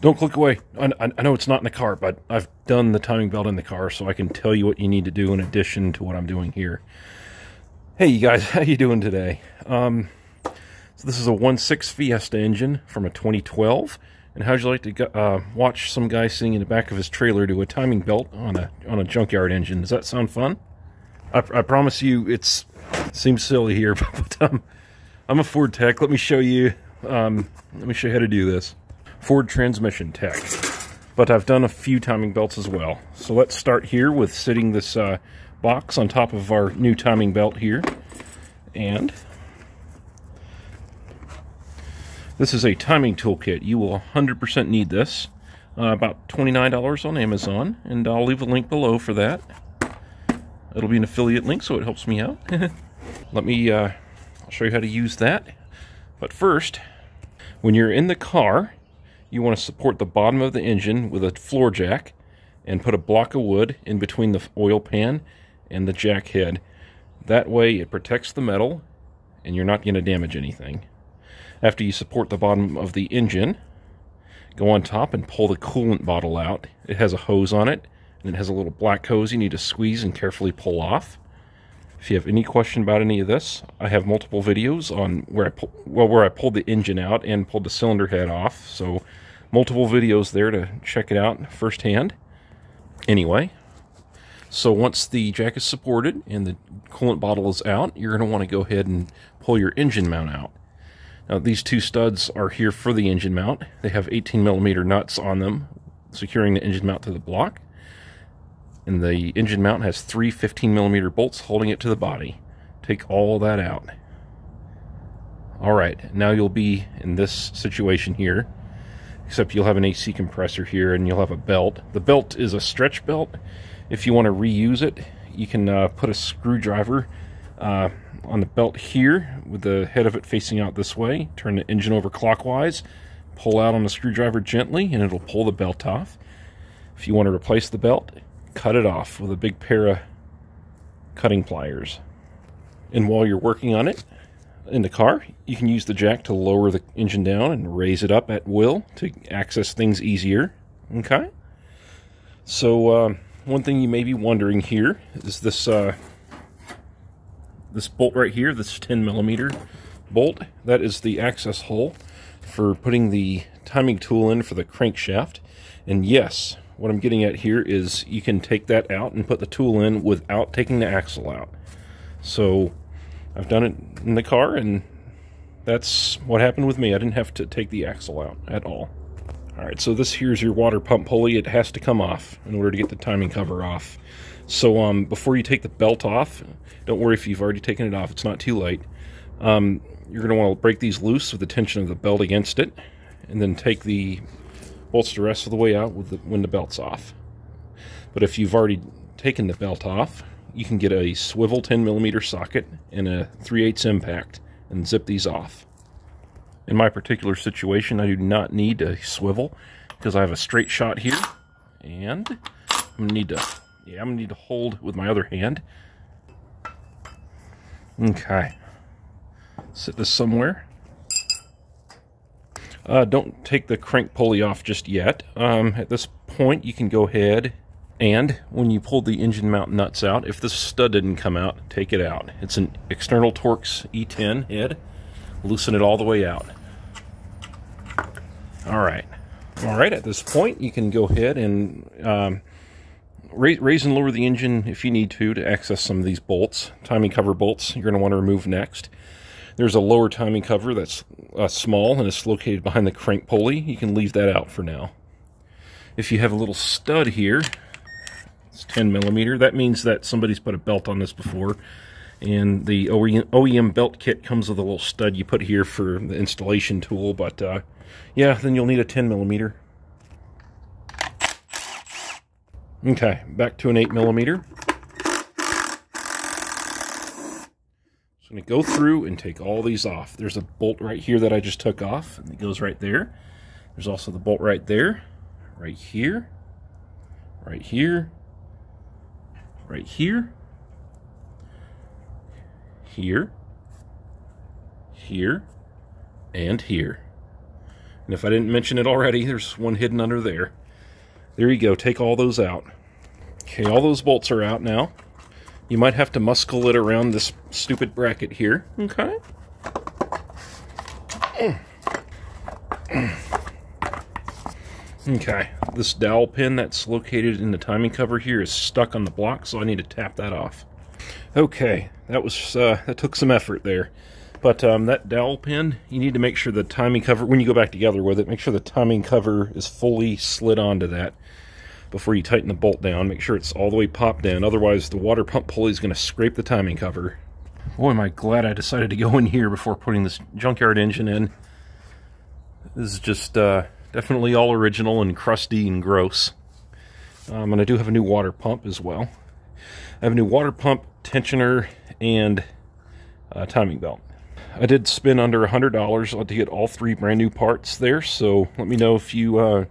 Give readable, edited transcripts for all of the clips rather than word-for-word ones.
Don't click away. I know it's not in the car, but I've done the timing belt in the car, so I can tell you what you need to do in addition to what I'm doing here. Hey, you guys, how you doing today? So this is a 1.6 Fiesta engine from a 2012. And how'd you like to watch some guy sitting in the back of his trailer do a timing belt on a junkyard engine? Does that sound fun? I promise you, it seems silly here, but I'm a Ford tech. Let me show you. Let me show you how to do this. Ford transmission tech, but I've done a few timing belts as well. So let's start here with sitting this box on top of our new timing belt here. And this is a timing toolkit. You will 100% need this. About $29 on Amazon, and I'll leave a link below for that. It'll be an affiliate link, so it helps me out. Let me, I'll show you how to use that. But first, when you're in the car, you want to support the bottom of the engine with a floor jack and put a block of wood in between the oil pan and the jack head. That way it protects the metal and you're not going to damage anything. After you support the bottom of the engine, go on top and pull the coolant bottle out. It has a hose on it, and it has a little black hose you need to squeeze and carefully pull off. If you have any question about any of this, I have multiple videos on where I pulled the engine out and pulled the cylinder head off. So multiple videos there to check it out firsthand. Anyway, so once the jack is supported and the coolant bottle is out, you're going to want to go ahead and pull your engine mount out. Now these two studs are here for the engine mount. They have 18mm nuts on them, securing the engine mount to the block. And the engine mount has three 15mm bolts holding it to the body. Take all that out. Alright, now you'll be in this situation here, except you'll have an AC compressor here and you'll have a belt. The belt is a stretch belt. If you want to reuse it, you can put a screwdriver on the belt here with the head of it facing out this way. Turn the engine over clockwise, pull out on the screwdriver gently, and it'll pull the belt off. If you want to replace the belt, cut it off with a big pair of cutting pliers. And while you're working on it in the car, you can use the jack to lower the engine down and raise it up at will to access things easier. Okay? So one thing you may be wondering here is this this bolt right here, this 10mm bolt. That is the access hole for putting the timing tool in for the crankshaft. And yes, what I'm getting at here is you can take that out and put the tool in without taking the axle out. So I've done it in the car, and that's what happened with me. I didn't have to take the axle out at all. Alright, so this here's your water pump pulley. It has to come off in order to get the timing cover off. So before you take the belt off, don't worry if you've already taken it off, it's not too late. You're going to want to break these loose with the tension of the belt against it, and then take the bolts the rest of the way out when the belt's off. But if you've already taken the belt off, you can get a swivel 10mm socket and a 3/8 impact and zip these off. In my particular situation, I do not need a swivel because I have a straight shot here, and I'm gonna need to hold with my other hand. Okay, sit this somewhere. Don't take the crank pulley off just yet. At this point, you can go ahead and, when you pull the engine mount nuts out, if this stud didn't come out, take it out. It's an external Torx E10 head. Loosen it all the way out. Alright, at this point, you can go ahead and raise and lower the engine if you need to access some of these bolts. Timing cover bolts you're going to want to remove next. There's a lower timing cover that's small and it's located behind the crank pulley. You can leave that out for now. If you have a little stud here, it's 10mm, that means that somebody's put a belt on this before. And the OEM belt kit comes with a little stud you put here for the installation tool, but yeah, then you'll need a 10mm. Okay, back to an 8mm. I'm going to go through and take all these off. There's a bolt right here that I just took off, and it goes right there. There's also the bolt right there, right here, right here, right here, here, here, and here. And if I didn't mention it already, there's one hidden under there. There you go, take all those out. Okay, all those bolts are out now. You might have to muscle it around this stupid bracket here. Okay. Okay, this dowel pin that's located in the timing cover here is stuck on the block, so I need to tap that off. Okay, that took some effort there. But that dowel pin, you need to make sure the timing cover, when you go back together with it, make sure the timing cover is fully slid onto that before you tighten the bolt down. Make sure it's all the way popped in, otherwise the water pump pulley is going to scrape the timing cover. Boy, am I glad I decided to go in here before putting this junkyard engine in. This is just definitely all original and crusty and gross. And I do have a new water pump as well. I have a new water pump, tensioner, and timing belt. I did spend under $100 to get all 3 brand new parts there, so let me know if you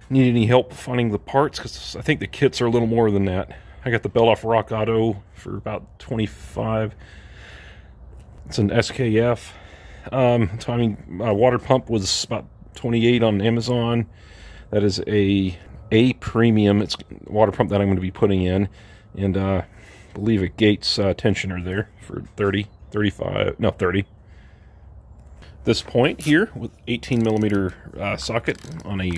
need any help finding the parts, because I think the kits are a little more than that. I got the belt off Rock Auto for about $25. It's an SKF. Timing water pump was about $28 on Amazon. That is a premium. It's a water pump that I'm going to be putting in, and I believe a Gates tensioner there for $30. This point here with 18mm socket on a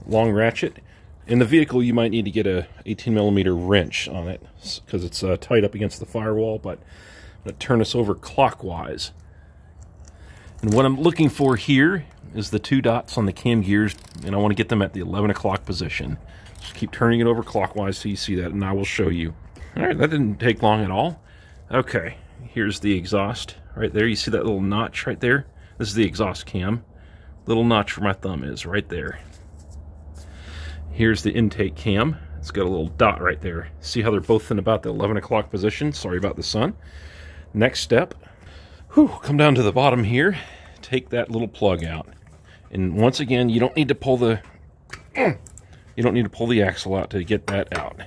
long ratchet. In the vehicle, you might need to get a 18mm wrench on it because it's tight up against the firewall, but I'm going to turn this over clockwise. And what I'm looking for here is the 2 dots on the cam gears, and I want to get them at the 11 o'clock position. Just keep turning it over clockwise so you see that, and I will show you. Alright, that didn't take long at all. Okay, here's the exhaust right there. You see that little notch right there? This is the exhaust cam. Little notch where my thumb is, right there. Here's the intake cam. It's got a little dot right there. See how they're both in about the 11 o'clock position? Sorry about the sun. Next step, come down to the bottom here. Take that little plug out. And once again, you don't need to pull the axle out to get that out.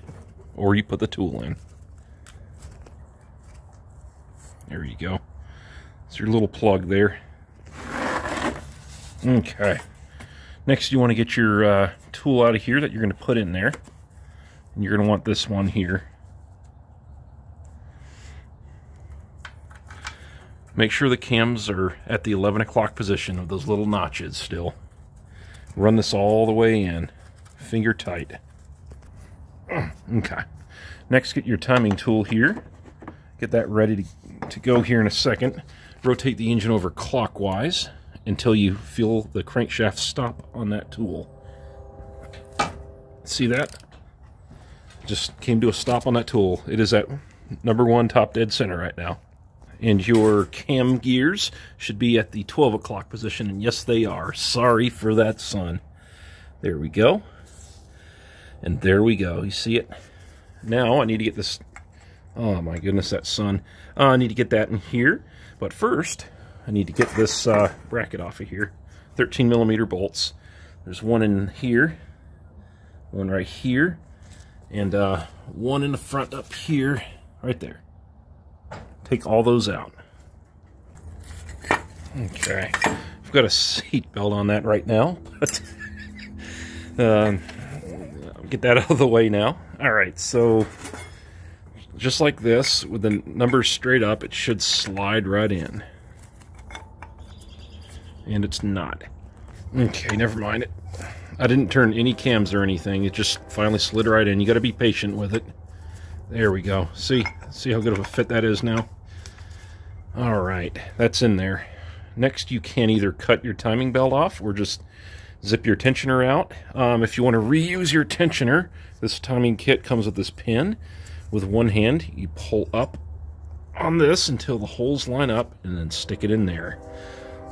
Or you put the tool in. There you go. It's your little plug there. Okay. Next, you want to get your tool out of here that you're going to put in there. And you're going to want this one here. Make sure the cams are at the 11 o'clock position of those little notches still. Run this all the way in. Finger tight. Okay. Next, get your timing tool here. Get that ready to go here in a second. Rotate the engine over clockwise until you feel the crankshaft stop on that tool. See that? Just came to a stop on that tool. It is at #1 top dead center right now. And your cam gears should be at the 12 o'clock position, and yes, they are. Sorry for that, sun. There we go. And there we go. You see it? Now I need to get this. Oh my goodness, that sun. I need to get that in here. But first, I need to get this bracket off of here. 13mm bolts. There's one in here, one right here, and one in the front up here, right there. Take all those out. Okay, I've got a seat belt on that right now, but get that out of the way now. All right, so just like this, with the numbers straight up, it should slide right in. And it's not. Okay, never mind it. I didn't turn any cams or anything. It just finally slid right in. You got to be patient with it. There we go. See how good of a fit that is now? All right, that's in there. Next, you can either cut your timing belt off or just zip your tensioner out. If you want to reuse your tensioner, this timing kit comes with this pin. With one hand, you pull up on this until the holes line up and then stick it in there.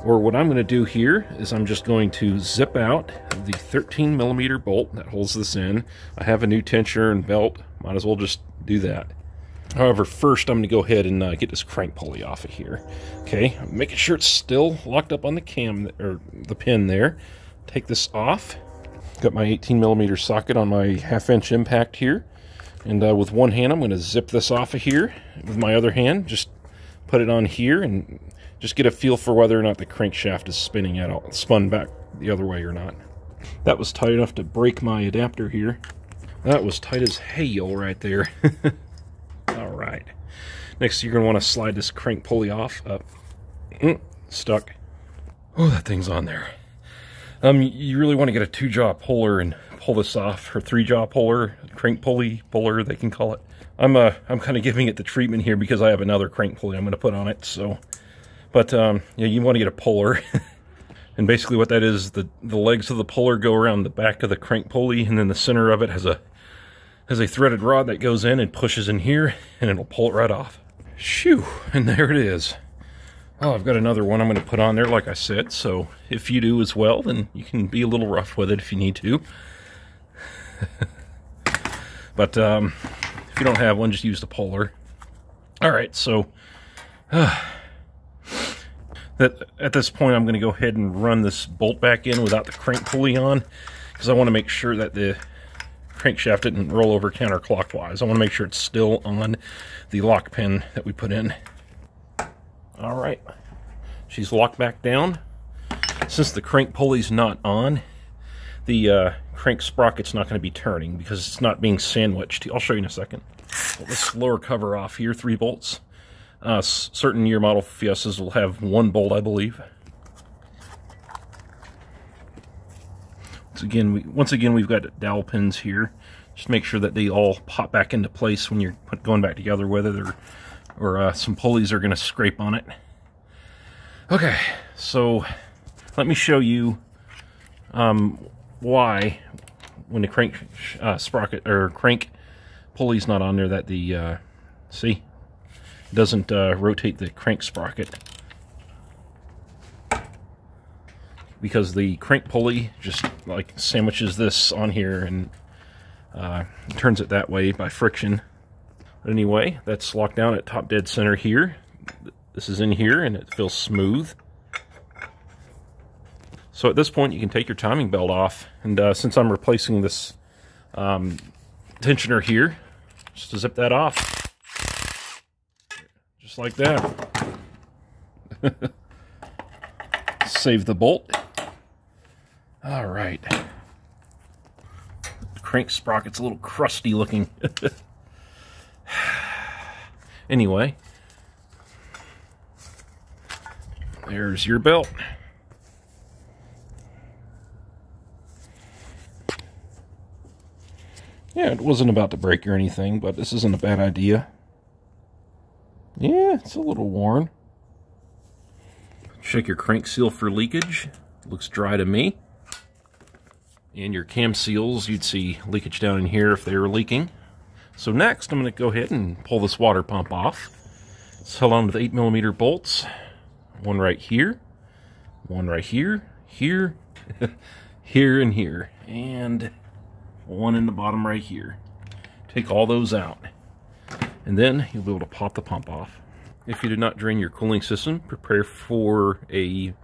Or what I'm going to do here is I'm just going to zip out the 13mm bolt that holds this in. I have a new tensioner and belt. Might as well just do that. However, first I'm going to go ahead and get this crank pulley off of here. Okay, making sure it's still locked up on the cam, or the pin there. Take this off. Got my 18mm socket on my 1/2" impact here. And with one hand, I'm going to zip this off of here. With my other hand, just put it on here and Just get a feel for whether or not the crankshaft is spinning at all, spun back the other way or not. That was tight enough to break my adapter here. That was tight as hail right there. All right. Next, you're going to want to slide this crank pulley off. Up. Stuck. Oh, that thing's on there. You really want to get a 2-jaw puller and pull this off, or 3-jaw puller, crank puller, they can call it. I'm kind of giving it the treatment here because I have another crank pulley I'm going to put on it. So, but yeah, you want to get a puller, and basically what that is, the legs of the puller go around the back of the crank pulley, and then the center of it has a threaded rod that goes in and pushes in here, and it'll pull it right off. Shoo! And there it is. Oh, I've got another one I'm going to put on there, like I said, so if you do as well, then you can be a little rough with it if you need to. But if you don't have one, just use the puller. Alright, so at this point I'm going to go ahead and run this bolt back in without the crank pulley on, because I want to make sure that the crankshaft didn't roll over counterclockwise. I want to make sure it's still on the lock pin that we put in. Alright, she's locked back down. Since the crank pulley's not on, the crank sprocket's not going to be turning because it's not being sandwiched. I'll show you in a second. Pull this lower cover off here, 3 bolts. Certain year model Fiestas will have 1 bolt, I believe. Once again, we've got dowel pins here. Just make sure that they all pop back into place when you're going back together, whether they're or some pulleys are going to scrape on it. Okay, so let me show you why, when the crank sprocket or crank pulley's not on there, that the see, doesn't rotate the crank sprocket, because the crank pulley just like sandwiches this on here and turns it that way by friction. But anyway, that's locked down at top dead center here. This is in here and it feels smooth. So at this point you can take your timing belt off, and since I'm replacing this tensioner here, just to zip that off. Just like that. Save the bolt. Alright. The crank sprocket's a little crusty looking. Anyway, there's your belt. Yeah, it wasn't about to break or anything, but this isn't a bad idea. Yeah, it's a little worn. Check your crank seal for leakage. Looks dry to me. And your cam seals, you'd see leakage down in here if they were leaking. So next, I'm going to go ahead and pull this water pump off. It's held on with 8mm bolts. One right here, one right here, here, here, and here, and one in the bottom right here. Take all those out, and then you'll be able to pop the pump off. If you did not drain your cooling system, prepare for a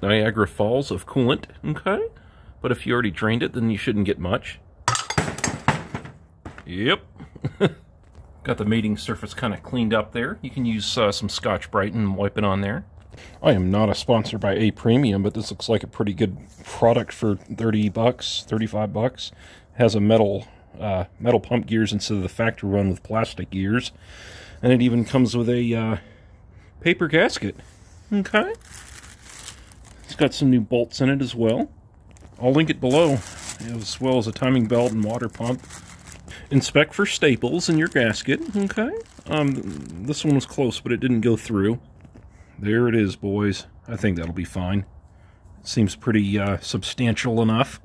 Niagara Falls of coolant, okay? But if you already drained it, then you shouldn't get much. Yep. Got the mating surface kind of cleaned up there. You can use some Scotch-Brite and wipe it on there. I am not a sponsor by A Premium, but this looks like a pretty good product for 30 bucks, 35 bucks. Has a metal pump gears instead of the factory one with plastic gears. And it even comes with a paper gasket. Okay. It's got some new bolts in it as well. I'll link it below, as well as a timing belt and water pump. Inspect for staples in your gasket, okay? This one was close, but it didn't go through. There it is, boys. I think that'll be fine. It seems pretty substantial enough.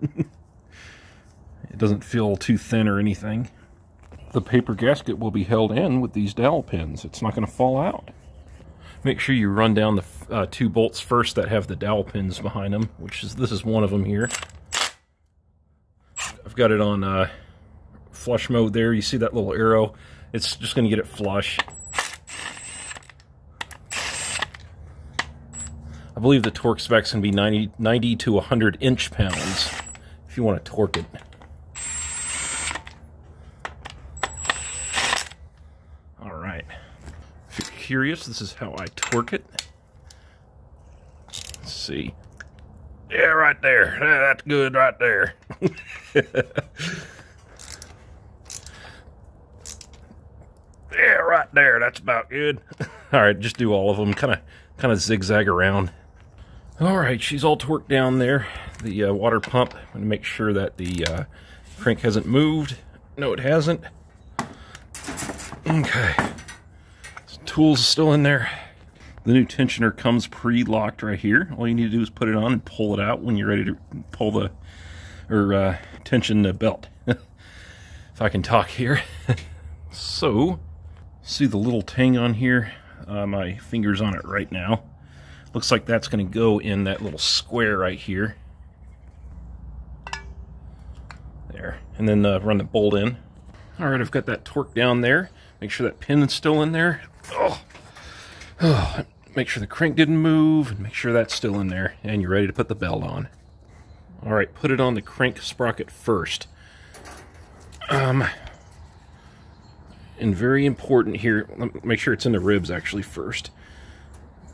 It doesn't feel too thin or anything. The paper gasket will be held in with these dowel pins. It's not going to fall out. Make sure you run down the 2 bolts first that have the dowel pins behind them, this is one of them here. I've got it on flush mode there. You see that little arrow? It's just going to get it flush. I believe the torque spec's going to be 90 to 100 inch-pounds if you want to torque it. Alright. If you're curious, this is how I torque it. see. Yeah, right there. That's good right there. Yeah, right there. That's about good. All right, just do all of them. Kind of zigzag around. All right, she's all torqued down there. The water pump. I'm going to make sure that the crank hasn't moved. No, it hasn't. Okay. Tools are still in there. The new tensioner comes pre-locked right here. All you need to do is put it on and pull it out when you're ready to pull the, or tension the belt. If I can talk here. So, see the little tang on here? My finger's on it right now. Looks like that's going to go in that little square right here. There. And then run the bolt in. Alright, I've got that torque down there. Make sure that pin is still in there. Oh. Make sure the crank didn't move. And make sure that's still in there. And you're ready to put the belt on. Alright, put it on the crank sprocket first. And very important here, make sure it's in the ribs actually first.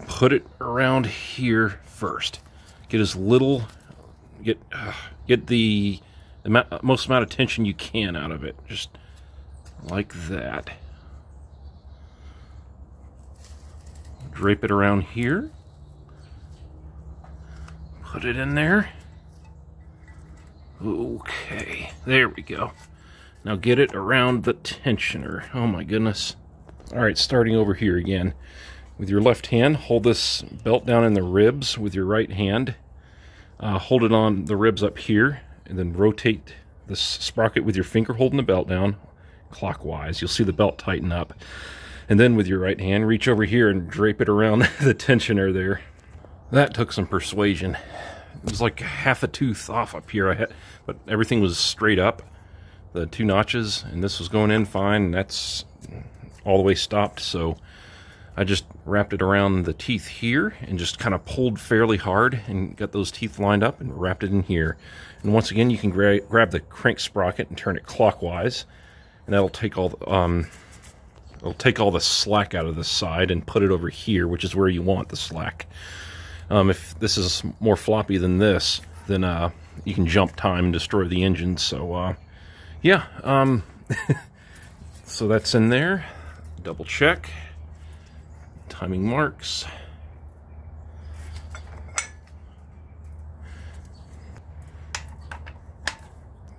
Put it around here first. Get as little, get the most amount of tension you can out of it. Just like that. Drape it around here. Put it in there. Okay, there we go. Now get it around the tensioner. Oh my goodness. Alright, starting over here again. With your left hand, hold this belt down in the ribs with your right hand. Hold it on the ribs up here, and then rotate this sprocket with your finger holding the belt down clockwise. You'll see the belt tighten up. And then with your right hand, reach over here and drape it around the tensioner there. That took some persuasion. It was like half a tooth off up here, but everything was straight up. The two notches, and this was going in fine, and that's all the way stopped, so I just wrapped it around the teeth here and just kind of pulled fairly hard and got those teeth lined up and wrapped it in here. And once again, you can grab the crank sprocket and turn it clockwise, and that'll take all the slack out of the side and put it over here, which is where you want the slack. If this is more floppy than this, then you can jump time and destroy the engine. So yeah, so that's in there. Double check. Timing marks.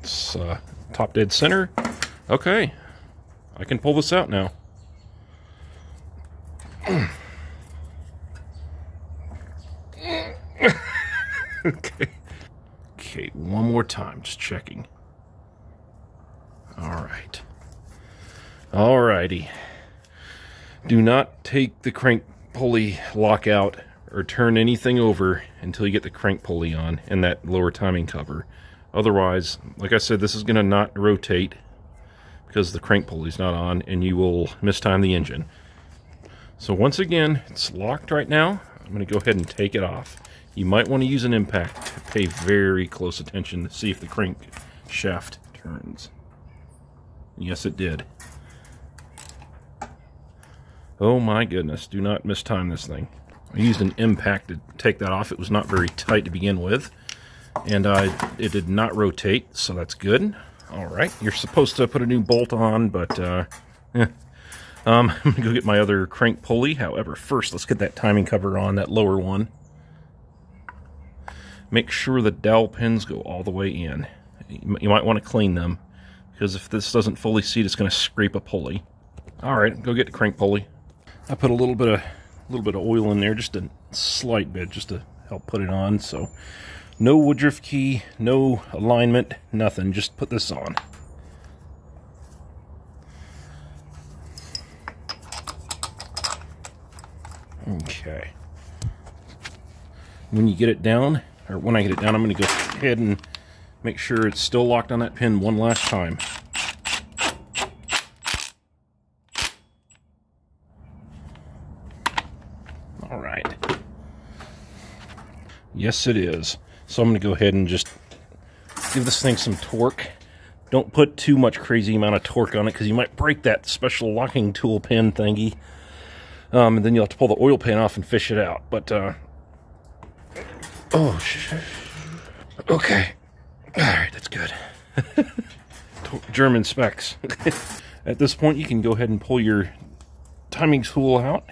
It's top dead center. Okay, I can pull this out now. Okay, one more time, just checking. Alright. Alrighty. Do not take the crank pulley lock out or turn anything over until you get the crank pulley on and that lower timing cover. Otherwise, like I said, this is going to not rotate because the crank pulley's not on, and you will mistime the engine. So once again, it's locked right now. I'm going to go ahead and take it off. You might want to use an impact to pay very close attention to see if the crank shaft turns. Yes, it did. Oh my goodness, do not mistime this thing. I used an impact to take that off. It was not very tight to begin with, and it did not rotate, so that's good. Alright, you're supposed to put a new bolt on, but I'm going to go get my other crank pulley. However, first, let's get that timing cover on, that lower one. Make sure the dowel pins go all the way in. You might want to clean them, because if this doesn't fully seat, it's going to scrape a pulley. Alright, go get the crank pulley. I put a little bit of oil in there, just a slight bit, just to help put it on. So no Woodruff key, no alignment, nothing. Just put this on. Okay. When you get it down, or when I get it down, I'm going to go ahead and make sure it's still locked on that pin one last time. Alright. Yes, it is. So I'm going to go ahead and just give this thing some torque. Don't put too much crazy amount of torque on it, because you might break that special locking tool pin thingy. And then you'll have to pull the oil pan off and fish it out. But Oh, shit. Okay. All right, that's good. German specs. At this point, you can go ahead and pull your timing tool out.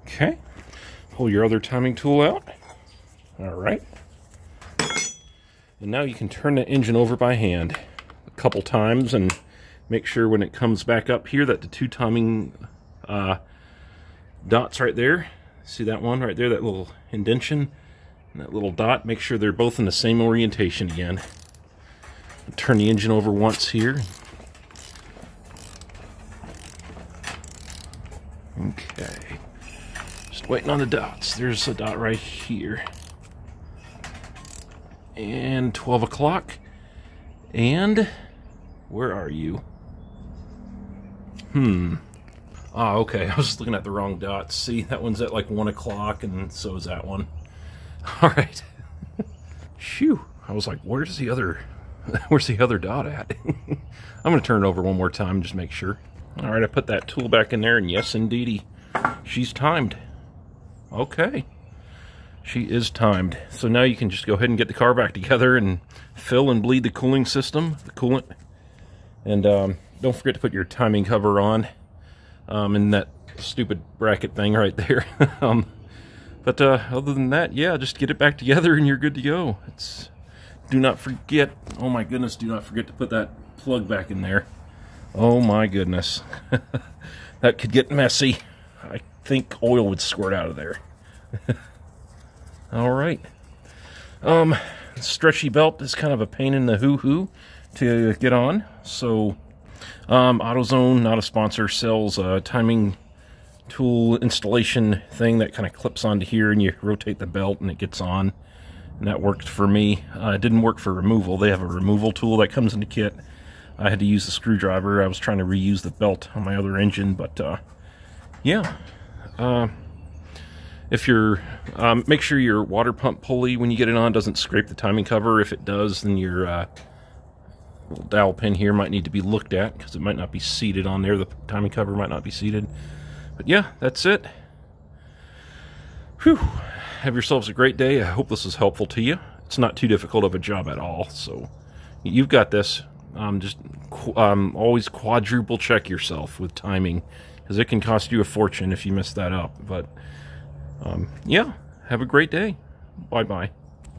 Okay. Pull your other timing tool out. All right. And now you can turn the engine over by hand a couple times and make sure when it comes back up here that the two timing dots right there, see that one right there, that little indentation and that little dot, make sure they're both in the same orientation again. Turn the engine over once here. Okay. Just waiting on the dots. There's a dot right here. And 12 o'clock. And where are you? Ah, okay. I was just looking at the wrong dots. See, that one's at like 1 o'clock, and so is that one. All right. Phew. I was like, where's the other dot at? I'm going to turn it over one more time, just make sure. All right, I put that tool back in there, and yes, indeedy, she's timed. Okay. She is timed. So now you can just go ahead and get the car back together and fill and bleed the cooling system, the coolant. And don't forget to put your timing cover on in that stupid bracket thing right there. But other than that, yeah, just get it back together and you're good to go. Do not forget, oh my goodness, do not forget to put that plug back in there. Oh my goodness. That could get messy. I think oil would squirt out of there. All right. Stretchy belt is kind of a pain in the hoo-hoo to get on. So, AutoZone, not a sponsor, sells a timing tool installation thing that kind of clips onto here, and you rotate the belt and it gets on. And that worked for me. It didn't work for removal. They have a removal tool that comes in the kit. I had to use the screwdriver. I was trying to reuse the belt on my other engine, but yeah. If you're, make sure your water pump pulley, when you get it on, doesn't scrape the timing cover. If it does, then your little dowel pin here might need to be looked at, because it might not be seated on there. The timing cover might not be seated. But yeah, that's it. Whew. Have yourselves a great day. I hope this is helpful to you. It's not too difficult of a job at all, so you've got this. Just always quadruple check yourself with timing, because it can cost you a fortune if you mess that up. But yeah, have a great day. Bye-bye.